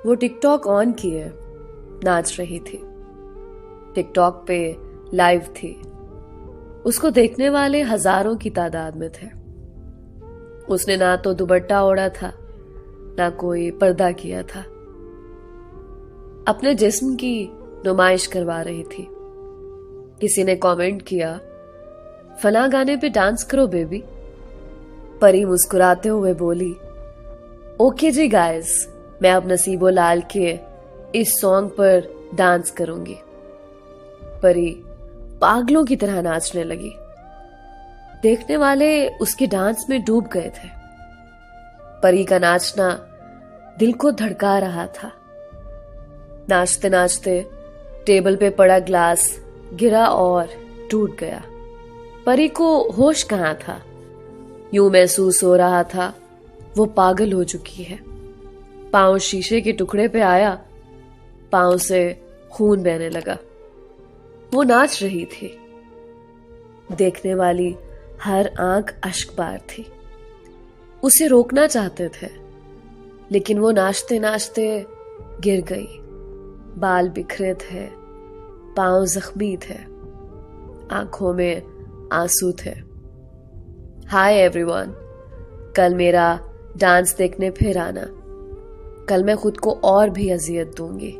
वो TikTok on किए नाच रही थी। टिकटॉक पे लाइव थी। उसको देखने वाले हजारों की तादाद में थे। उसने ना तो दुपट्टा ओढ़ा था, ना कोई पर्दा किया था। अपने जिस्म की नुमाइश करवा रही थी। किसी ने कमेंट किया, फला गाने पे डांस करो बेबी। परी मुस्कुराते हुए बोली, ओके जी गाइस, मैं अब नसीबो लाल के इस सॉन्ग पर डांस करूंगी। परी पागलों की तरह नाचने लगी। देखने वाले उसके डांस में डूब गए थे। परी का नाचना दिल को धड़का रहा था। नाचते नाचते टेबल पे पड़ा ग्लास गिरा और टूट गया। परी को होश कहाँ था। यूं महसूस हो रहा था वो पागल हो चुकी है। पांव शीशे के टुकड़े पे आया, पांव से खून बहने लगा। वो नाच रही थी। देखने वाली हर आंख अश्कबार थी। उसे रोकना चाहते थे, लेकिन वो नाचते नाचते गिर गई। बाल बिखरे थे, पांव जख्मी थे, आंखों में आंसू थे। हाय एवरीवन, कल मेरा डांस देखने फिर आना। कल मैं खुद को और भी अजियत दूंगी।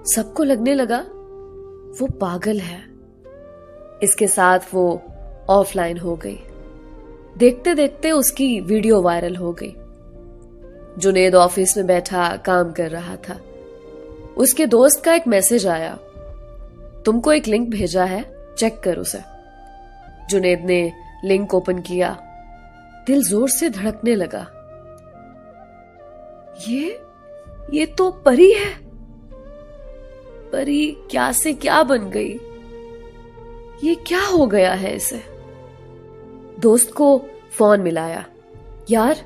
सबको लगने लगा वो पागल है। इसके साथ वो ऑफलाइन हो गई। देखते देखते उसकी वीडियो वायरल हो गई। जुनेद ऑफिस में बैठा काम कर रहा था। उसके दोस्त का एक मैसेज आया, तुमको एक लिंक भेजा है, चेक कर उसे। जुनेद ने लिंक ओपन किया। दिल जोर से धड़कने लगा। ये तो परी है। परी क्या से क्या बन गई। ये क्या हो गया है इसे। दोस्त को फोन मिलाया। यार,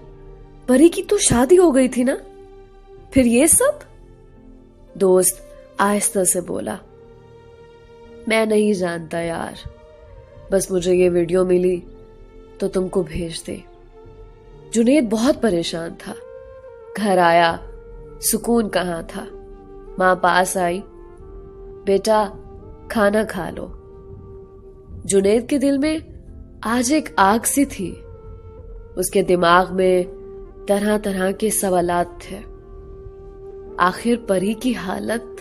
परी की तो शादी हो गई थी ना, फिर ये सब। दोस्त आहिस्ता से बोला, मैं नहीं जानता यार, बस मुझे ये वीडियो मिली तो तुमको भेज दे। जुनेद बहुत परेशान था। घर आया, सुकून कहाँ था। मां पास आई, बेटा खाना खा लो। जुनेद के दिल में आज एक आग सी थी। उसके दिमाग में तरह तरह के सवालात थे। आखिर परी की हालत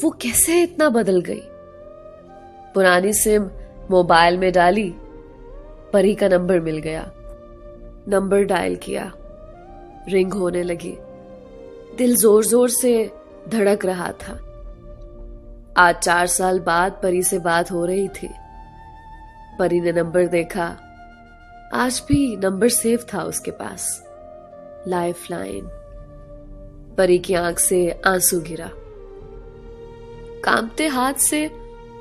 वो कैसे इतना बदल गई। पुरानी सिम मोबाइल में डाली, परी का नंबर मिल गया। नंबर डायल किया, रिंग होने लगी। दिल जोर जोर से धड़क रहा था। आज 4 साल बाद परी से बात हो रही थी। परी ने नंबर देखा। आज भी नंबर सेव था उसके पास, लाइफलाइन। परी की आंख से आंसू गिरा। कांपते हाथ से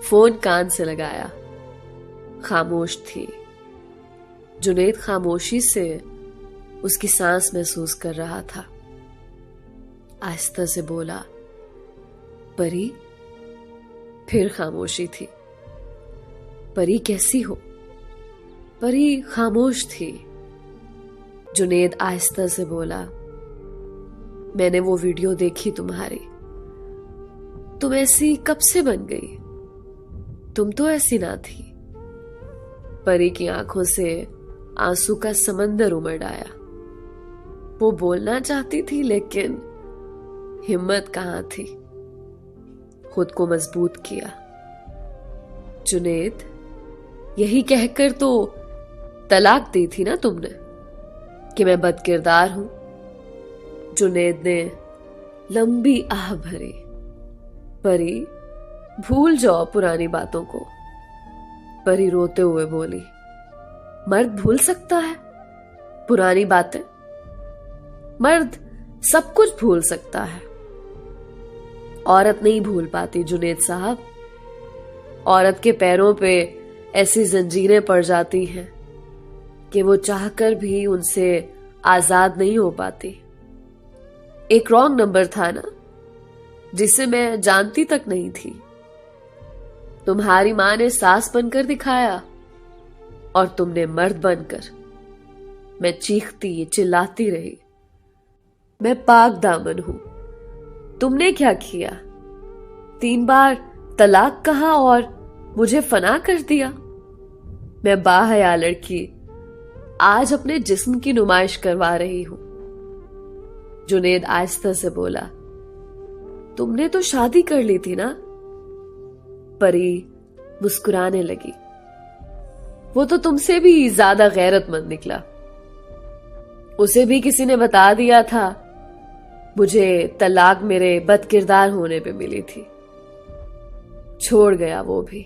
फोन कान से लगाया। खामोश थी। जुनेद खामोशी से उसकी सांस महसूस कर रहा था। आहिस्ता से बोला, परी। फिर खामोशी थी। परी कैसी हो। परी खामोश थी। जुनेद आहिस्ता से बोला, मैंने वो वीडियो देखी तुम्हारी। तुम ऐसी कब से बन गई। तुम तो ऐसी ना थी। परी की आंखों से आंसू का समंदर उमड़ आया। वो बोलना चाहती थी, लेकिन हिम्मत कहां थी। खुद को मजबूत किया। जुनेद, यही कहकर तो तलाक दी थी ना तुमने कि मैं बदकिरदार हूं। जुनेद ने लंबी आह भरी। परी, भूल जाओ पुरानी बातों को। परी रोते हुए बोली, मर्द भूल सकता है पुरानी बातें। मर्द सब कुछ भूल सकता है, औरत नहीं भूल पाती जुनेद साहब। औरत के पैरों पे ऐसी जंजीरें पड़ जाती हैं कि वो चाहकर भी उनसे आजाद नहीं हो पाती। एक रॉन्ग नंबर था ना, जिसे मैं जानती तक नहीं थी। तुम्हारी मां ने सास बनकर दिखाया और तुमने मर्द बनकर। मैं चीखती चिल्लाती रही। मैं पाक दामन हूं। तुमने क्या किया? 3 बार तलाक कहा और मुझे फना कर दिया। मैं बाहया लड़की आज अपने जिस्म की नुमाइश करवा रही हूं। जुनेद आहिस्ता से बोला, तुमने तो शादी कर ली थी ना? परी मुस्कुराने लगी। वो तो तुमसे भी ज्यादा गैरतमंद निकला। उसे भी किसी ने बता दिया था। मुझे तलाक मेरे बदकिरदार होने पे मिली थी। छोड़ गया वो भी।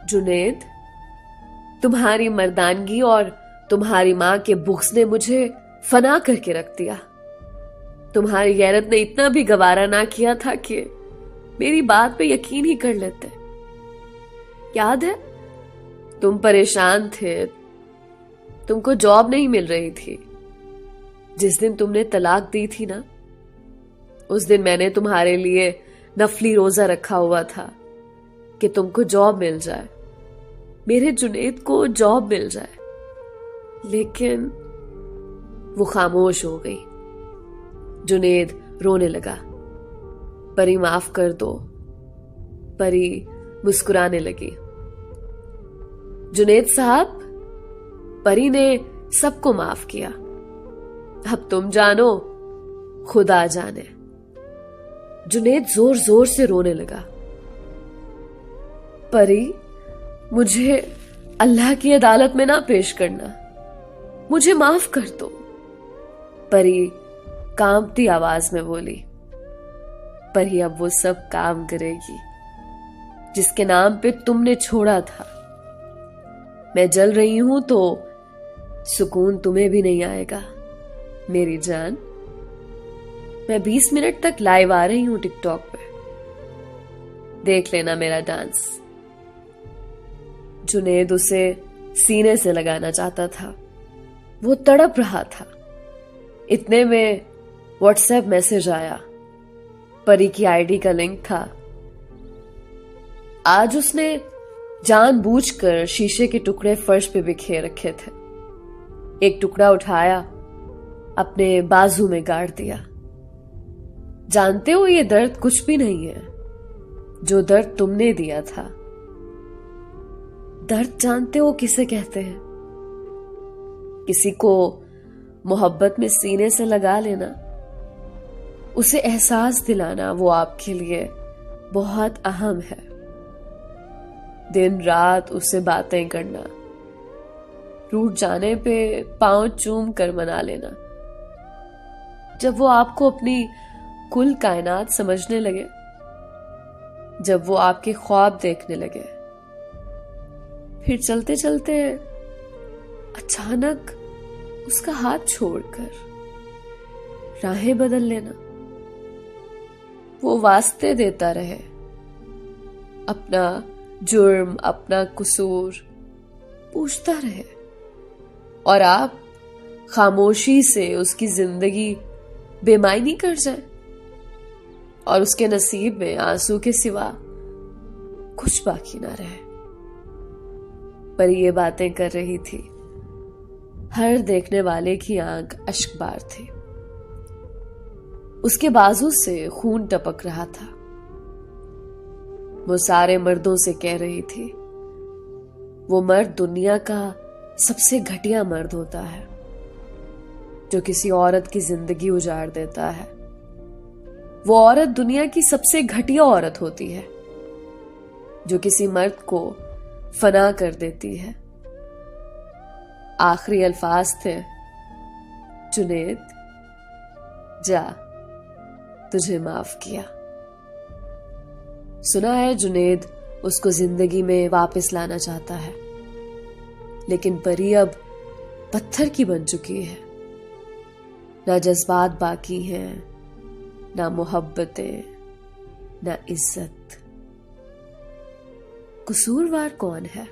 जुनेद, तुम्हारी मर्दानगी और तुम्हारी मां के बुग़्ज़ ने मुझे फना करके रख दिया। तुम्हारी गैरत ने इतना भी गवारा ना किया था कि मेरी बात पे यकीन ही कर लेते। याद है, तुम परेशान थे, तुमको जॉब नहीं मिल रही थी। जिस दिन तुमने तलाक दी थी ना, उस दिन मैंने तुम्हारे लिए नफली रोजा रखा हुआ था कि तुमको जॉब मिल जाए, मेरे जुनेद को जॉब मिल जाए। लेकिन वो खामोश हो गई। जुनेद रोने लगा। परी माफ कर दो। परी मुस्कुराने लगी। जुनेद साहब, परी ने सबको माफ किया। अब तुम जानो, खुदा जाने। जुनेद जोर जोर से रोने लगा। परी, मुझे अल्लाह की अदालत में ना पेश करना, मुझे माफ कर दो। परी कांपती आवाज में बोली। परी अब वो सब काम करेगी जिसके नाम पे तुमने छोड़ा था। मैं जल रही हूं तो सुकून तुम्हें भी नहीं आएगा मेरी जान। मैं 20 मिनट तक लाइव आ रही हूं टिकटॉक पे, देख लेना मेरा डांस। जुनेद उसे सीने से लगाना चाहता था। वो तड़प रहा था। इतने में व्हाट्सएप मैसेज आया। परी की आईडी का लिंक था। आज उसने जानबूझकर शीशे के टुकड़े फर्श पे बिखेर रखे थे। एक टुकड़ा उठाया, अपने बाजू में गाड़ दिया। जानते हो, ये दर्द कुछ भी नहीं है जो दर्द तुमने दिया था। दर्द जानते हो किसे कहते हैं? किसी को मोहब्बत में सीने से लगा लेना, उसे एहसास दिलाना, वो आपके लिए बहुत अहम है। दिन रात उससे बातें करना, रूठ जाने पे पांव चूम कर मना लेना। जब वो आपको अपनी कुल कायनात समझने लगे, जब वो आपके ख्वाब देखने लगे, फिर चलते चलते अचानक उसका हाथ छोड़कर राहें बदल लेना। वो वास्ते देता रहे, अपना जुर्म, अपना कसूर पूछता रहे, और आप खामोशी से उसकी जिंदगी बेमायनी कर जाए और उसके नसीब में आंसू के सिवा कुछ बाकी ना रहे। पर ये बातें कर रही थी। हर देखने वाले की आंख अश्कबार थी। उसके बाजू से खून टपक रहा था। वो सारे मर्दों से कह रही थी, वो मर्द दुनिया का सबसे घटिया मर्द होता है जो किसी औरत की जिंदगी उजाड़ देता है। वो औरत दुनिया की सबसे घटिया औरत होती है जो किसी मर्द को फना कर देती है। आखिरी अल्फाज थे, जुनेद जा, तुझे माफ किया। सुना है जुनेद उसको जिंदगी में वापस लाना चाहता है, लेकिन परी अब पत्थर की बन चुकी है। ना जज्बात बाकी हैं, ना मोहब्बतें, ना इज्जत। कसूरवार कौन है?